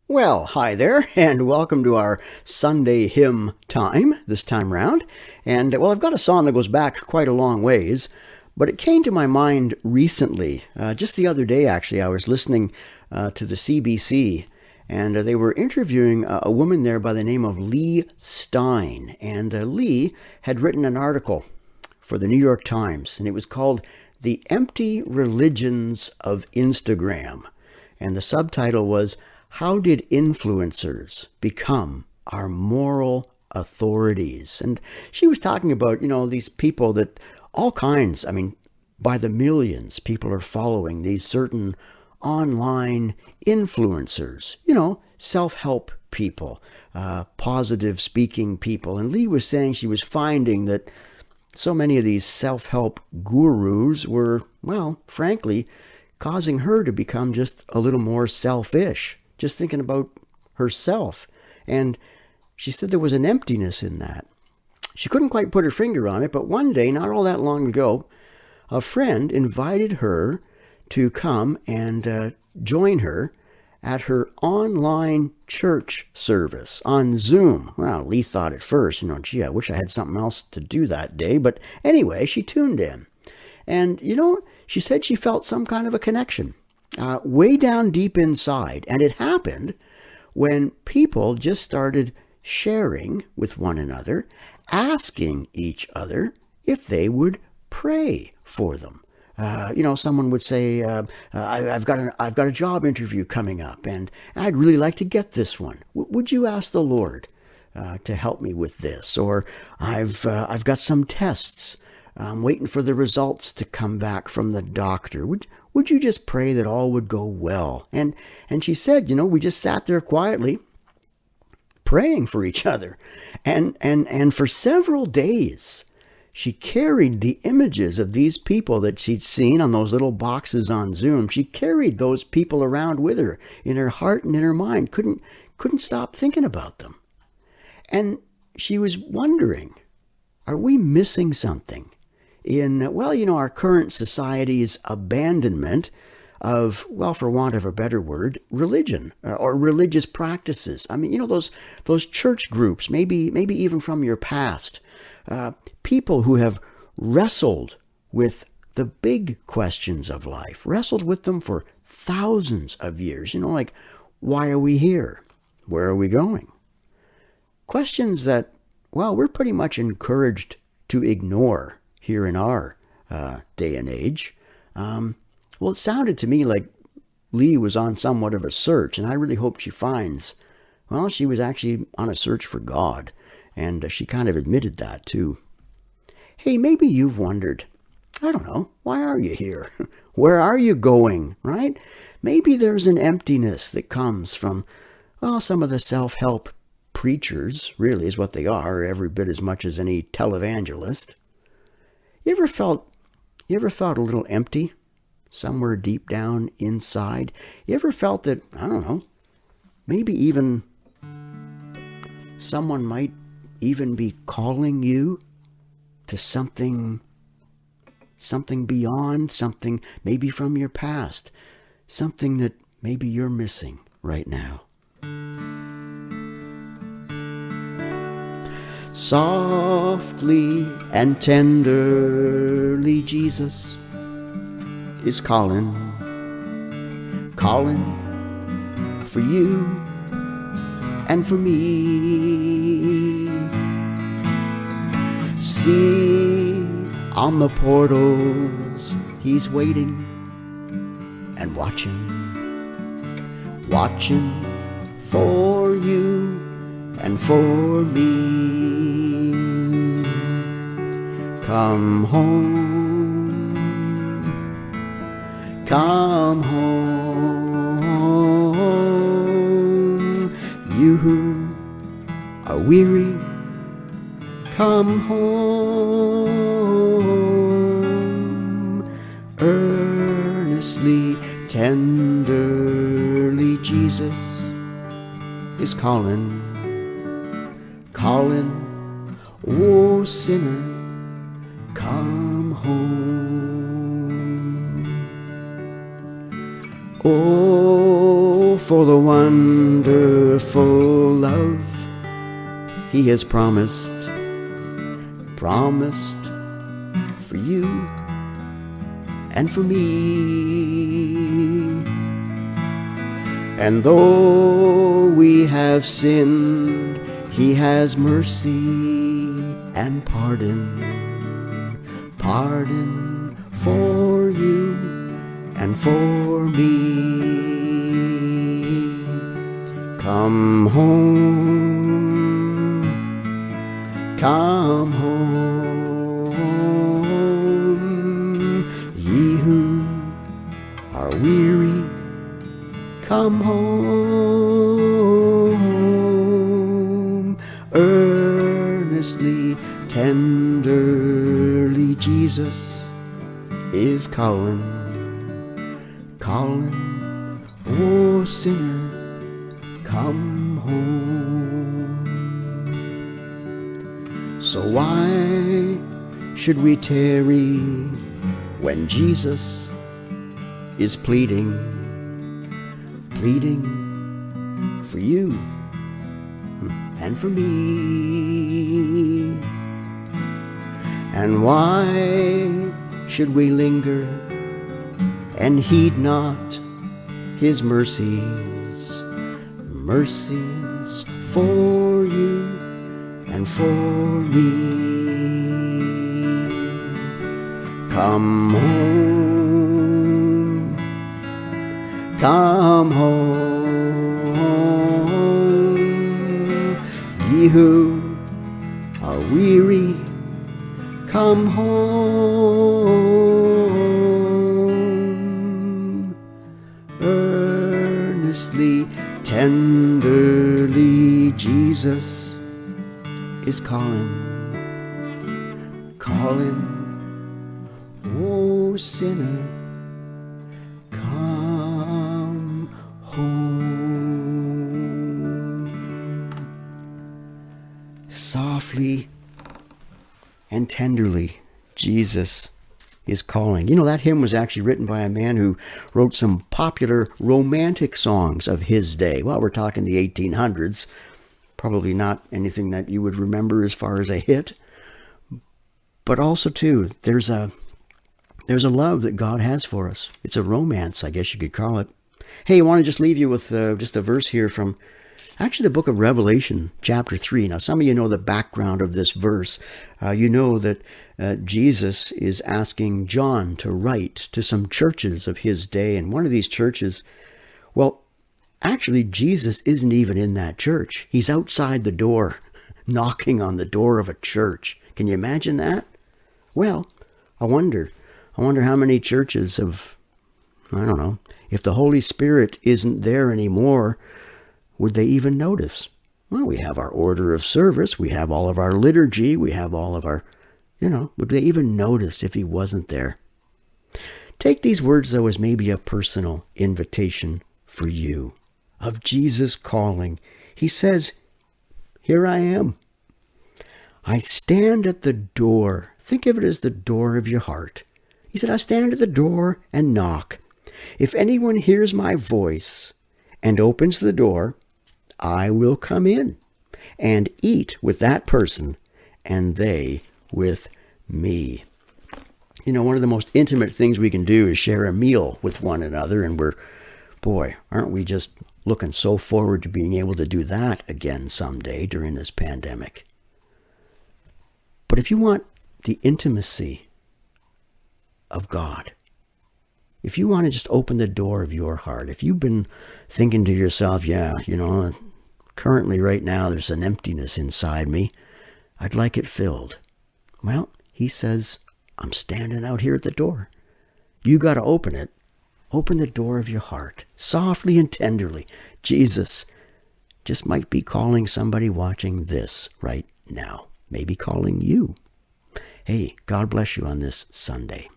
Well, hi there, and welcome to our Sunday hymn time this time round. I've got a song that goes back quite a long ways, but it came to my mind recently. Just the other day, actually, I was listening to the CBC, and they were interviewing a woman there by the name of Leigh Stein. And Leigh had written an article for the New York Times, and it was called The Empty Religions of Instagram. And the subtitle was, How Did Influencers Become Our Moral Authorities? And she was talking about, these people that all kinds, by the millions, people are following these certain online influencers, self-help people, positive speaking people. And Leigh was saying she was finding that so many of these self-help gurus were, well, frankly, causing her to become just a little more selfish, just thinking about herself. And she said there was an emptiness in that. She couldn't quite put her finger on it, but one day, not all that long ago, a friend invited her to come and join her at her online church service on Zoom. Well, Leigh thought at first, gee, I wish I had something else to do that day. But anyway, she tuned in. And, she said she felt some kind of a connection way down deep inside. And it happened when people just started sharing with one another, asking each other if they would pray for them. Someone would say, I've got a job interview coming up, and I'd really like to get this one. Would you ask the Lord to help me with this? Or I've got some tests. I'm waiting for the results to come back from the doctor. Would you just pray that all would go well? And she said, we just sat there quietly praying for each other. And for several days, she carried the images of these people that she'd seen on those little boxes on Zoom. She carried those people around with her in her heart and in her mind. Couldn't stop thinking about them. And she was wondering, are we missing something in, our current society's abandonment of, for want of a better word, religion or religious practices? Those church groups, maybe even from your past, people who have wrestled with the big questions of life, wrestled with them for thousands of years, like, why are we here? Where are we going? Questions that, we're pretty much encouraged to ignore here in our day and age. It sounded to me like Leigh was on somewhat of a search, and I really hope she finds, she was actually on a search for God, and she kind of admitted that too. Hey, maybe you've wondered, I don't know, why are you here? Where are you going, right? Maybe there's an emptiness that comes from, some of the self-help preachers, really is what they are, every bit as much as any televangelist. You ever felt a little empty somewhere deep down inside? You ever felt that, I don't know, maybe even someone might even be calling you to something beyond, something maybe from your past, something that maybe you're missing right now? Softly and tenderly Jesus is calling for you and for me. See, on the portals he's waiting and watching for you and for me. Come home, you who are weary, come home. Earnestly, tenderly, Jesus is calling, oh sinner, come home. Oh, for the wonderful love he has promised for you and for me. And though we have sinned, he has mercy and pardon for you and for me. Come home, come home, ye who are weary, come home. Earnestly, tenderly, Jesus is calling, oh sinner, come home. So why should we tarry when Jesus is pleading for you and for me? And why should we linger and heed not his mercies for you and for me? Come home, ye who are weary, come home. Earnestly, tenderly, Jesus is calling, oh sinner, come home. Softly and tenderly, Jesus is calling. You know, that hymn was actually written by a man who wrote some popular romantic songs of his day. Well, we're talking the 1800s. Probably not anything that you would remember as far as a hit. But also, too, there's a love that God has for us. It's a romance, I guess you could call it. Hey, I want to just leave you with just a verse here from actually the book of Revelation, chapter 3. Now, some of you know the background of this verse. You know that Jesus is asking John to write to some churches of his day. And one of these churches, well, actually, Jesus isn't even in that church. He's outside the door, knocking on the door of a church. Can you imagine that? Well, I wonder how many churches have, I don't know, if the Holy Spirit isn't there anymore, would they even notice? Well, we have our order of service, we have all of our liturgy, we have all of our, would they even notice if he wasn't there? Take these words, though, as maybe a personal invitation for you of Jesus calling. He says, here I am. I stand at the door. Think of it as the door of your heart. He said, I stand at the door and knock. If anyone hears my voice and opens the door, I will come in and eat with that person and they with me. One of the most intimate things we can do is share a meal with one another, and aren't we just looking so forward to being able to do that again someday during this pandemic. But if you want the intimacy of God, if you want to just open the door of your heart, if you've been thinking to yourself, currently right now there's an emptiness inside me, I'd like it filled. Well, he says, I'm standing out here at the door. You got to open it. Open the door of your heart, softly and tenderly. Jesus just might be calling somebody watching this right now. Maybe calling you. Hey, God bless you on this Sunday.